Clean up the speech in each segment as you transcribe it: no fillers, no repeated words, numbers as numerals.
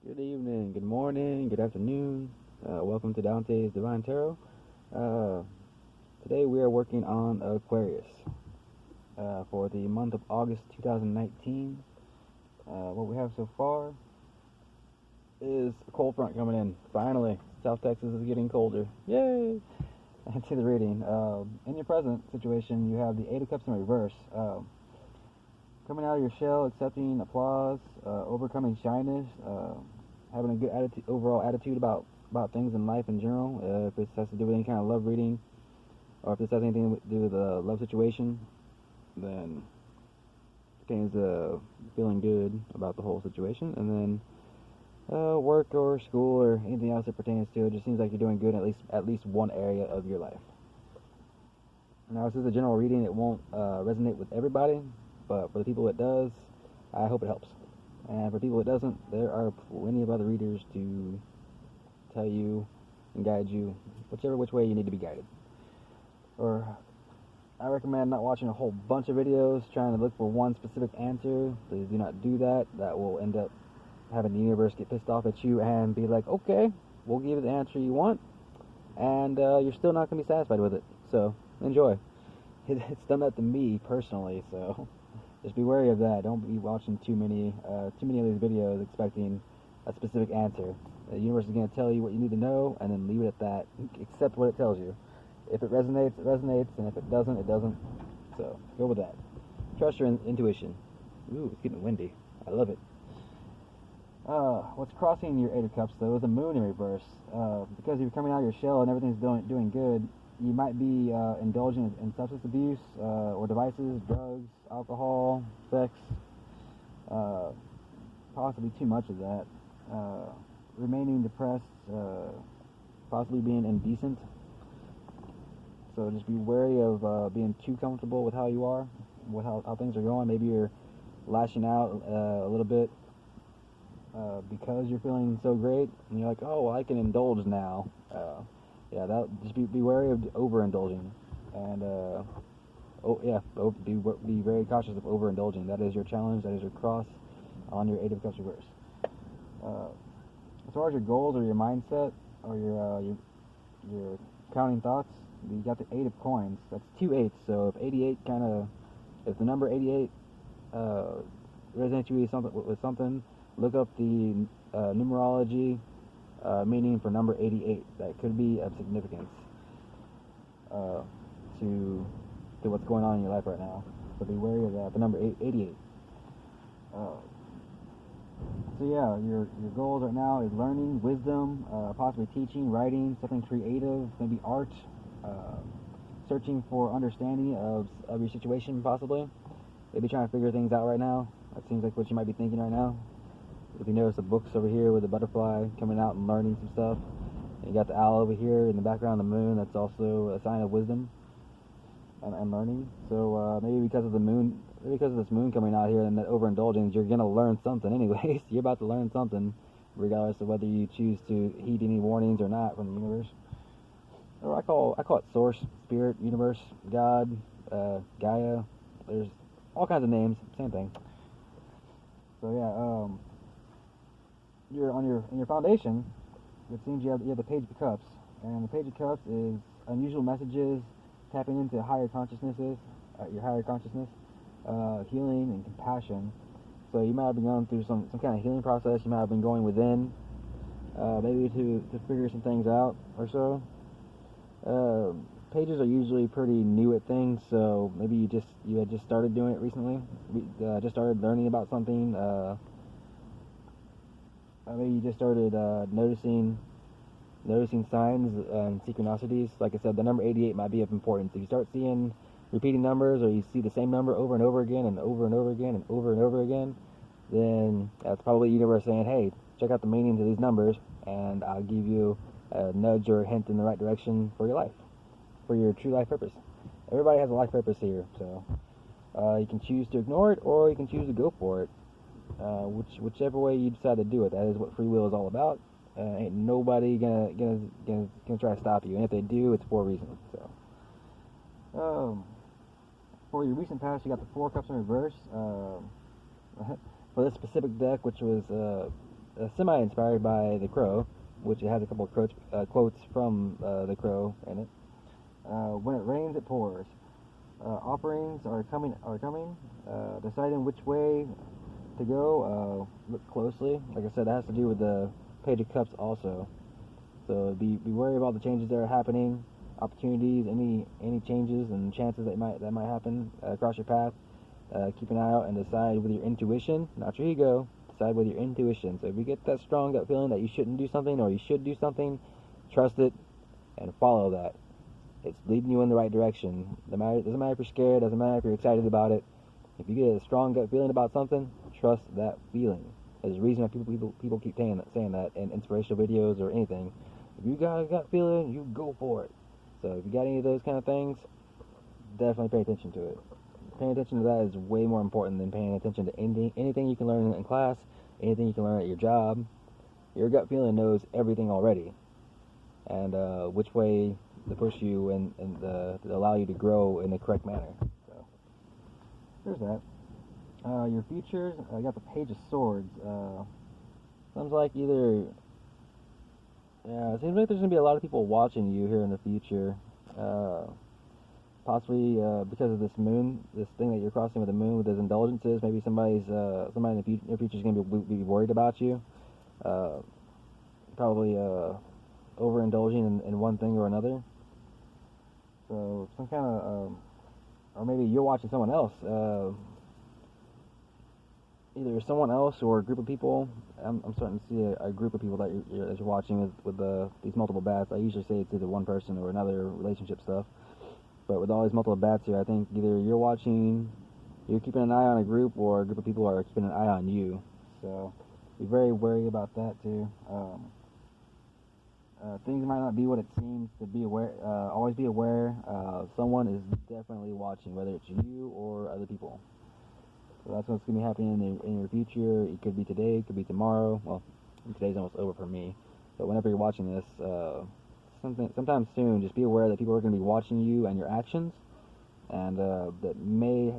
Good evening, good morning, good afternoon. Welcome to Dante's Divine Tarot. Uh, Today we are working on Aquarius for the month of August 2019. What we have so far is a cold front coming in. Finally, South Texas is getting colder. Yay! And to the reading. In your present situation, you have the Eight of Cups in reverse. Coming out of your shell, accepting applause, overcoming shyness, having a good attitude, overall attitude about things in life in general. If this has to do with any kind of love reading, or if this has anything to do with a love situation, then it pertains feeling good about the whole situation. And then work or school or anything else that pertains to it, just seems like you're doing good in at least one area of your life. Now, this is a general reading. It won't resonate with everybody, but for the people it does, I hope it helps. And for people it doesn't, there are plenty of other readers to tell you and guide you which way you need to be guided. Or I recommend not watching a whole bunch of videos trying to look for one specific answer. Please do not do that. That will end up having the universe get pissed off at you and be like, okay, we'll give you the answer you want, and you're still not going to be satisfied with it. So enjoy. It's done that to me personally, so just be wary of that. Don't be watching too many of these videos expecting a specific answer. The universe is going to tell you what you need to know, and then leave it at that. Accept what it tells you. If it resonates, it resonates, and if it doesn't, it doesn't. So go with that. Trust your intuition. Ooh, it's getting windy. I love it. What's crossing your Eight of Cups, though, is the Moon in reverse. Because you're coming out of your shell and everything's doing good, you might be indulging in substance abuse or devices, drugs, alcohol, sex, possibly too much of that. Remaining depressed, possibly being indecent. So just be wary of being too comfortable with how you are, with how things are going. Maybe you're lashing out a little bit because you're feeling so great, and you're like, oh, well, I can indulge now. Just be wary of overindulging, and be very cautious of overindulging. That is your challenge. That is your cross on your Eight of Cups reverse. As far as your goals or your mindset or your counting thoughts, you got the Eight of Coins. That's 2 8s. So if the number 88 resonates you with something, look up the numerology meaning for number 88. That could be of significance to what's going on in your life right now. So be wary of that. The number 88. So yeah, your goals right now is learning, wisdom, possibly teaching, writing, something creative, maybe art, searching for understanding of your situation, possibly. Maybe trying to figure things out right now. That seems like what you might be thinking right now. If you notice the books over here with the butterfly coming out and learning some stuff, and you got the owl over here in the background, the moon, that's also a sign of wisdom and learning. So maybe because of this moon coming out here and that overindulgence, you're gonna learn something anyways. You're about to learn something, regardless of whether you choose to heed any warnings or not from the universe. Or I call it source, spirit, universe, God, Gaia. There's all kinds of names, same thing. So yeah, you're in your foundation. It seems you have the Page of Cups, and the Page of Cups is unusual messages, tapping into higher consciousnesses, your higher consciousness, healing and compassion. So you might have been going through some kind of healing process. You might have been going within, maybe to figure some things out or so. Pages are usually pretty new at things, so maybe you had just started doing it recently. Just started learning about something. Maybe you just started noticing signs and synchronicities. Like I said, the number 88 might be of importance. If you start seeing repeating numbers, or you see the same number over and over again and over and over again and over and over again, then that's probably the universe saying, hey, check out the meanings of these numbers, and I'll give you a nudge or a hint in the right direction for your life, for your true life purpose. Everybody has a life purpose here, so you can choose to ignore it, or you can choose to go for it. Whichever way you decide to do it, that is what free will is all about. Ain't nobody gonna try to stop you, and if they do, it's for a reason. So, for your recent past, you got the Four Cups in reverse. For this specific deck, which was semi-inspired by The Crow, which it has a couple of quotes from The Crow in it. When it rains, it pours. Offerings are coming. Deciding which way to go. Look closely. Like I said, that has to do with the Page of Cups also. So be wary about the changes that are happening, opportunities, any changes and chances that might happen across your path. Keep an eye out and decide with your intuition, not your ego. Decide with your intuition. So if you get that strong gut feeling that you shouldn't do something or you should do something, trust it and follow that. It's leading you in the right direction. Doesn't matter if you're scared. Doesn't matter if you're excited about it. If you get a strong gut feeling about something, trust that feeling. There's a reason why people keep saying that in inspirational videos or anything. If you got a gut feeling, you go for it. So if you got any of those kind of things, definitely pay attention to it. Paying attention to that is way more important than paying attention to anything you can learn in class, anything you can learn at your job. Your gut feeling knows everything already, and which way to push you and to allow you to grow in the correct manner. So there's that. Your futures. I got the Page of Swords. Sounds like it seems like there's gonna be a lot of people watching you here in the future. Possibly because of this moon, this thing that you're crossing with the moon with those indulgences. Maybe somebody in the future is going to be worried about you. Probably overindulging in one thing or another. So some kind of, or maybe you're watching someone else. Either someone else or a group of people. I'm starting to see a group of people that you're watching with these multiple bats. I usually say it's either one person or another relationship stuff. But with all these multiple bats here, I think either you're keeping an eye on a group, or a group of people are keeping an eye on you. So be very wary about that too. Things might not be what it seems to be. Always be aware. Someone is definitely watching, whether it's you or other people. So that's what's going to be happening in your future. It could be today, it could be tomorrow. Well, today's almost over for me. But whenever you're watching this, sometime soon, just be aware that people are going to be watching you and your actions, and that may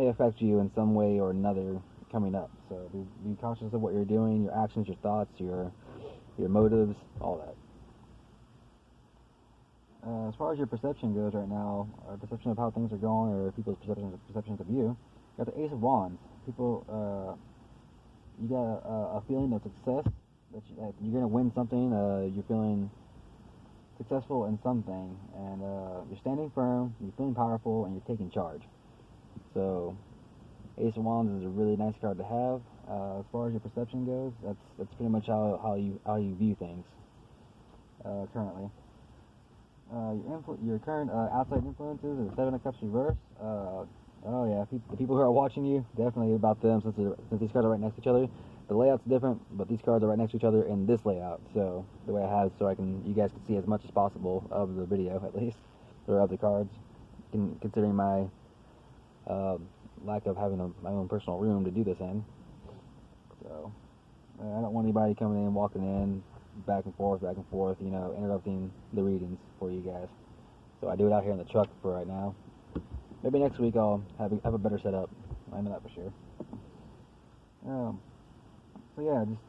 affect you in some way or another coming up. So be cautious of what you're doing, your actions, your thoughts, your motives, all that. As far as your perception goes right now, or perception of how things are going, or people's perceptions of you, you got the Ace of Wands. People, you got a feeling of success. That you're going to win something, you're feeling successful in something, and you're standing firm, you're feeling powerful, and you're taking charge. So, Ace of Wands is a really nice card to have. As far as your perception goes, that's pretty much how you view things currently. Your current outside influences are the Seven of Cups reverse. Oh yeah, the people who are watching you, definitely about them, since these cards are right next to each other. The layout's different, but these cards are right next to each other in this layout. So the way I have it, so you guys can see as much as possible of the video, at least, or of the cards. Considering my lack of having my own personal room to do this in. So I don't want anybody coming in, walking in, back and forth, interrupting the readings for you guys. So I do it out here in the truck for right now. Maybe next week I'll have a better setup. I know that for sure. So yeah, just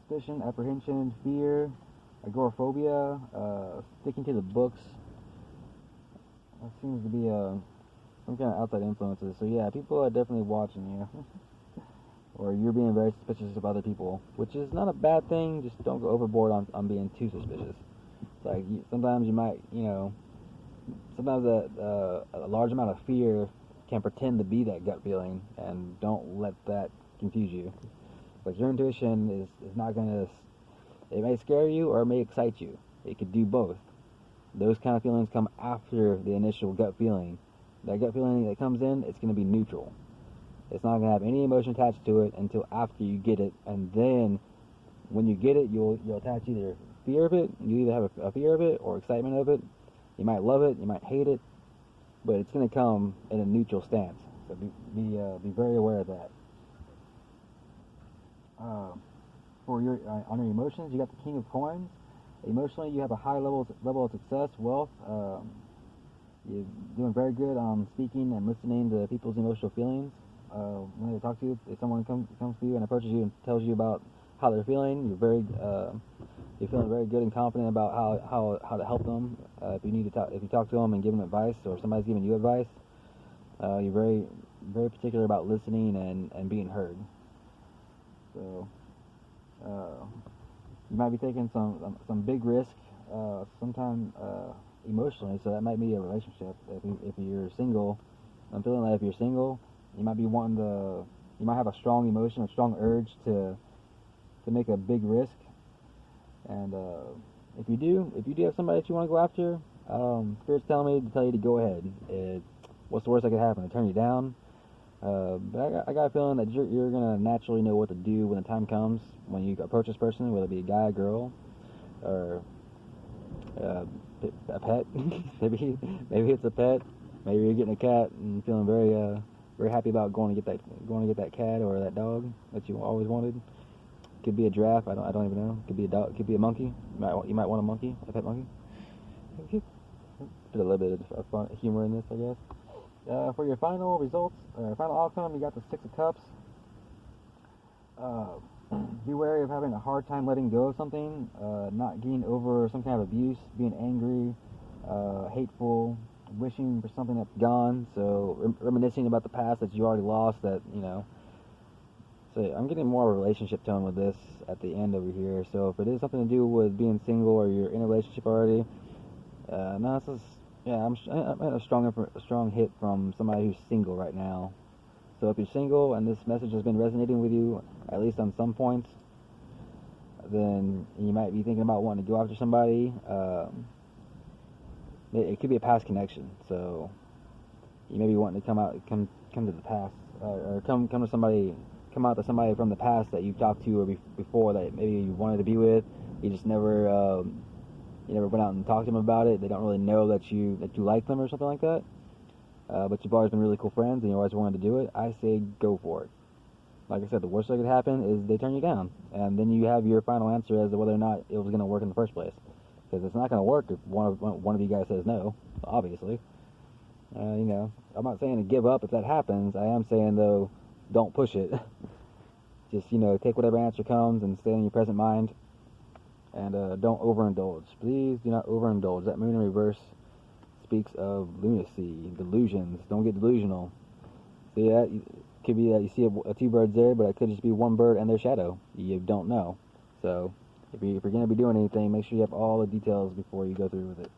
suspicion, apprehension, fear, agoraphobia, sticking to the books. That seems to be some kind of outside influences. So yeah, people are definitely watching you. Or you're being very suspicious of other people, which is not a bad thing. Just don't go overboard on being too suspicious. Like sometimes you might, sometimes a large amount of fear can pretend to be that gut feeling, and don't let that confuse you. But your intuition is not gonna. It may scare you or it may excite you. It could do both. Those kind of feelings come after the initial gut feeling. That gut feeling that comes in, it's gonna be neutral. It's not gonna have any emotion attached to it until after you get it, and then when you get it, you'll attach either fear of it. You either have a fear of it or excitement of it. You might love it, you might hate it, but it's gonna come in a neutral stance. So be very aware of that. For your on your emotions, you got the King of Coins. Emotionally, you have a high level of success, wealth. You're doing very good on speaking and listening to people's emotional feelings. when they talk to you. If someone comes to you and approaches you and tells you about how they're feeling, you're feeling very good and confident about how to help them. If you talk to them and give them advice, or if somebody's giving you advice, you're very particular about listening and being heard. So you might be taking some big risk, sometimes emotionally. So that might be a relationship. If you're single, I'm feeling like if you're single, you might be you might have a strong emotion, a strong urge to make a big risk. And if you do have somebody that you want to go after, Spirit's telling me to tell you to go ahead. What's the worst that could happen? To turn you down? But I got a feeling that you're gonna naturally know what to do when the time comes, when you approach this person, whether it be a guy, girl, or a pet. maybe it's a pet. Maybe you're getting a cat and feeling very happy about going to get that cat or that dog that you always wanted. Could be a giraffe. I don't even know. Could be a dog. Could be a monkey. You might want a monkey, a pet monkey. Put a little bit of fun, humor in this, I guess. For your final results, final outcome, you got the 6 of Cups. Be wary of having a hard time letting go of something, not getting over some kind of abuse, being angry, hateful, wishing for something that's gone. So reminiscing about the past that you already lost. So I'm getting more of a relationship tone with this at the end over here. So if it is something to do with being single or you're in a relationship already, no, this is. Yeah, I'm at a strong hit from somebody who's single right now. So if you're single and this message has been resonating with you, at least on some points, then you might be thinking about wanting to go after somebody. It could be a past connection, so you may be wanting to come to the past, or come out to somebody from the past that you've talked to or before that maybe you wanted to be with. You just never. You never went out and talked to them about it. They don't really know that you like them or something like that. But you've always been really cool friends and you always wanted to do it. I say go for it. Like I said, the worst that could happen is they turn you down, and then you have your final answer as to whether or not it was going to work in the first place. Because it's not going to work if one of you guys says no, obviously. I'm not saying to give up if that happens. I am saying though, don't push it. Just take whatever answer comes and stay in your present mind. And don't overindulge. Please do not overindulge. That moon in reverse speaks of lunacy, delusions. Don't get delusional. See that? It could be that you see two birds there, but it could just be one bird and their shadow. You don't know. So if you're going to be doing anything, make sure you have all the details before you go through with it.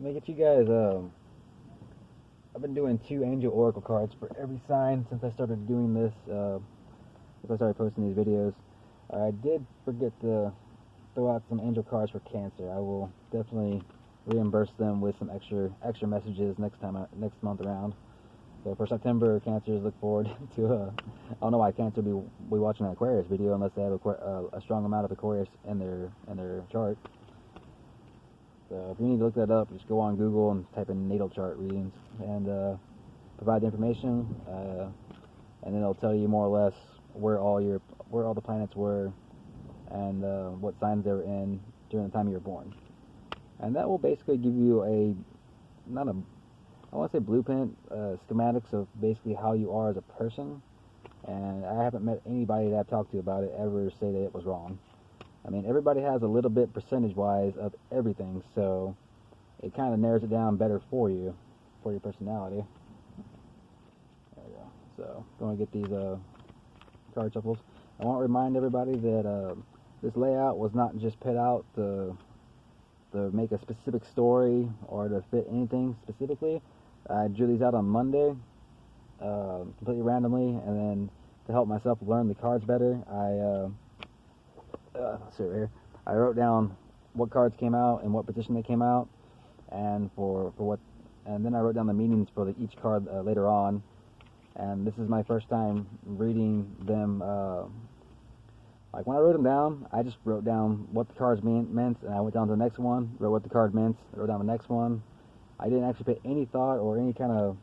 Let me get you guys. I've been doing 2 angel oracle cards for every sign since I started doing this. Since I started posting these videos. I did forget to throw out some angel cards for Cancer. I will definitely reimburse them with some extra messages next month around. So for September, Cancers, look forward to I don't know why Cancer will be watching an Aquarius video unless they have a strong amount of Aquarius in their chart. So if you need to look that up, just go on Google and type in natal chart readings and provide the information, and then it'll tell you more or less where all the planets were and what signs they were in during the time you were born. And that will basically give you I want to say blueprint, schematics of basically how you are as a person. And I haven't met anybody that I've talked to about it ever say that it was wrong. I mean, everybody has a little bit percentage-wise of everything, so it kind of narrows it down better for you, for your personality. There we go. So, going to get these card shuffles. I want to remind everybody that this layout was not just put out to make a specific story or to fit anything specifically. I drew these out on Monday, completely randomly, and then to help myself learn the cards better, let's see right here. I wrote down what cards came out and what position they came out, and and then I wrote down the meanings for each card later on. And this is my first time reading them. Like when I wrote them down, I just wrote down what the cards meant, and I went down to the next one, wrote what the card meant, wrote down the next one. I didn't actually put any thought or any kind of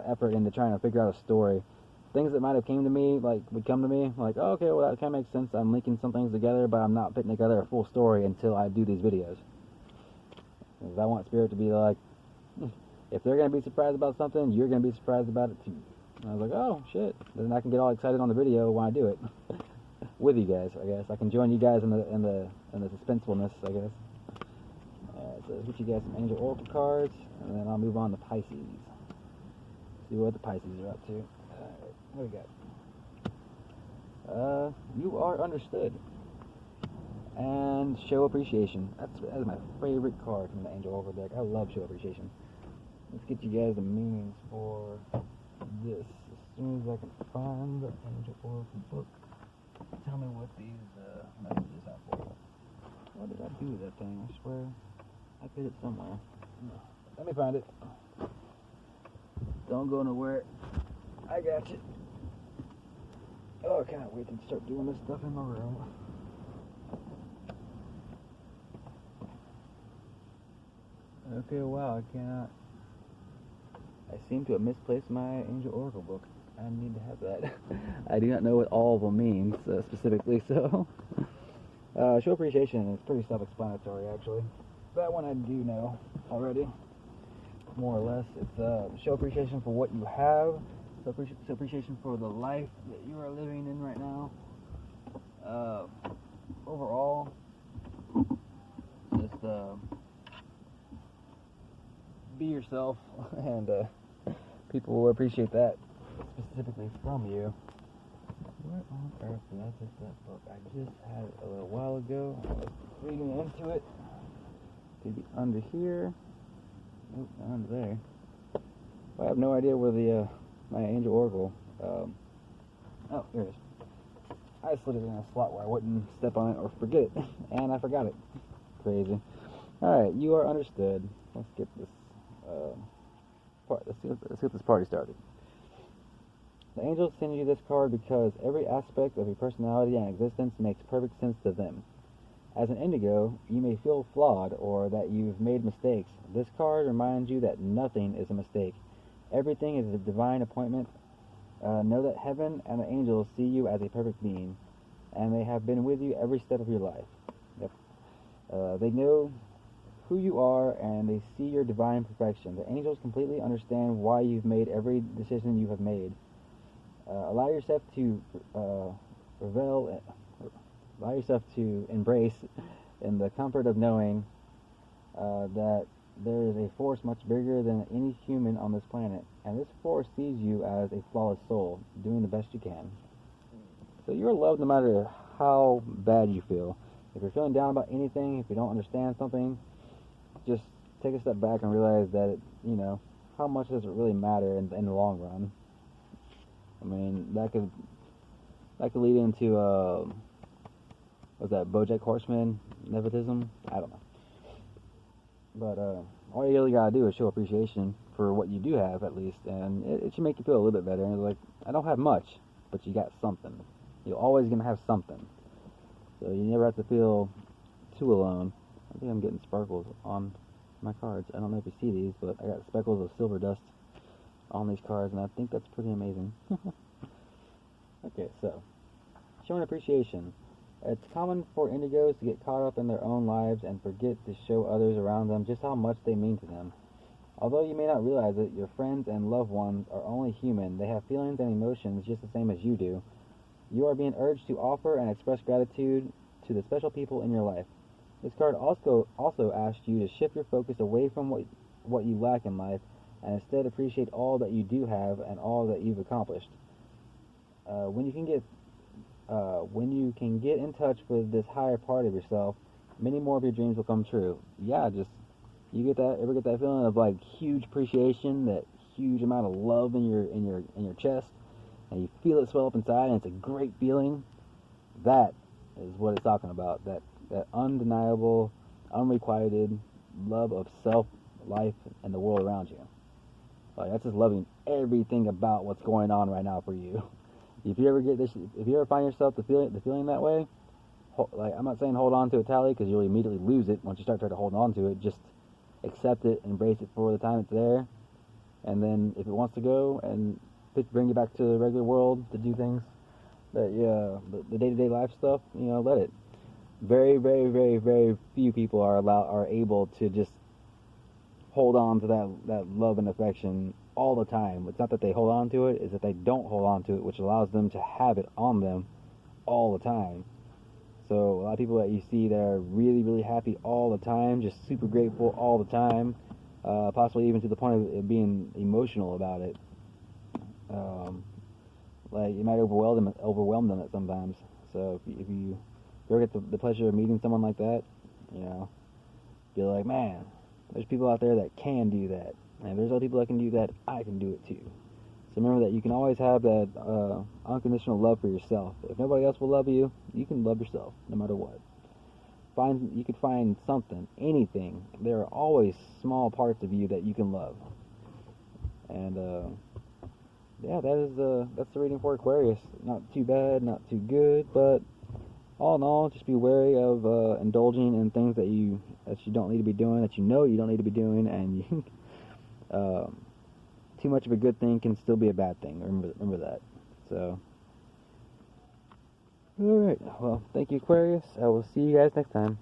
effort into trying to figure out a story. Things that might have would come to me, like, oh, okay, well, that kind of makes sense. I'm linking some things together, but I'm not putting together a full story until I do these videos. Because I want Spirit to be like, if they're going to be surprised about something, you're going to be surprised about it too. And I was like, oh shit! Then I can get all excited on the video when I do it with you guys. I guess I can join you guys in the suspensefulness. I guess. So let's get you guys some Angel Oracle cards, and then I'll move on to Pisces. See what the Pisces are up to. Alright, what do we got? You are understood. And show appreciation. That is my favorite card from the Angel Oracle deck. I love show appreciation. Let's get you guys the meanings for this as soon as I can find the Angel Oracle book. Tell me what these messages are for. What did I do with that thing? I swear I put it somewhere. Let me find it. Don't go nowhere. I got you. Oh, I can't wait to start doing this stuff in my room. Okay, wow, I cannot. I seem to have misplaced my Angel Oracle book. I need to have that. I do not know what all of them means specifically, so. Show appreciation is pretty self-explanatory, actually. That one I do know already, more or less. It's show appreciation for what you have, show appreciation for the life that you are living in right now. Overall, just be yourself, and people will appreciate that specifically from you. Where on earth did I take that book? I just had it a little while ago. I was reading into it. Could be under here. Nope, not under there. I have no idea where the my Angel Oracle. Oh, here it is. I slid it in a slot where I wouldn't step on it or forget it, and I forgot it. Crazy. All right, you are understood. Let's get this let's get this party started. The angels send you this card because every aspect of your personality and existence makes perfect sense to them. As an indigo, you may feel flawed or that you've made mistakes. This card reminds you that nothing is a mistake. Everything is a divine appointment. Know that heaven and the angels see you as a perfect being, and they have been with you every step of your life. Yep. They know who you are, and they see your divine perfection. The angels completely understand why you've made every decision you have made. Allow yourself to allow yourself to embrace in the comfort of knowing that there is a force much bigger than any human on this planet, and this force sees you as a flawless soul, doing the best you can. So you're loved no matter how bad you feel. If you're feeling down about anything, if you don't understand something, just take a step back and realize that, how much does it really matter in the long run? I mean, that could lead into, what's that, BoJack Horseman nepotism? I don't know. But all you really gotta do is show appreciation for what you do have, at least, and it should make you feel a little bit better. And it's like, I don't have much, but you got something. You're always gonna have something. So you never have to feel too alone. I think I'm getting sparkles on my cards. I don't know if you see these, but I got speckles of silver dust on these cards, and I think that's pretty amazing. Okay, so showing appreciation. It's common for indigos to get caught up in their own lives and forget to show others around them just how much they mean to them. Although you may not realize it, your friends and loved ones are only human. They have feelings and emotions just the same as you do. You are being urged to offer and express gratitude to the special people in your life. This card also asks you to shift your focus away from what you lack in life and instead appreciate all that you do have and all that you've accomplished. When you can get in touch with this higher part of yourself, many more of your dreams will come true. Yeah, you ever get that feeling of like huge appreciation, that huge amount of love in your chest, and you feel it swell up inside, and it's a great feeling. That is what it's talking about. That undeniable, unrequited love of self, life, and the world around you. Like, that's just loving everything about what's going on right now for you. If you ever find yourself the feeling that way, like, I'm not saying hold on to it tightly, because you'll immediately lose it once you start trying to hold on to it. Just accept it, embrace it for the time it's there, and then if it wants to go and bring you back to the regular world to do things, the day-to-day life stuff, let it. Very, very, very, very few people are able to just hold on to that love and affection all the time. It's not that they hold on to it, it's that they don't hold on to it, which allows them to have it on them all the time. So a lot of people that you see that are really, really happy all the time, just super grateful all the time, possibly even to the point of being emotional about it. Like it might overwhelm them at sometimes. So if you ever get the pleasure of meeting someone like that, you know, be like, man, there's people out there that can do that, and if there's other people that can do that, I can do it too. So remember that you can always have that unconditional love for yourself. If nobody else will love you, you can love yourself no matter what. You could find something, anything. There are always small parts of you that you can love. And yeah, that's the reading for Aquarius. Not too bad, not too good, but all in all, just be wary of indulging in things that you don't need to be doing, that you know you don't need to be doing, and you, too much of a good thing can still be a bad thing. Remember that. So, all right. Well, thank you, Aquarius. I will see you guys next time.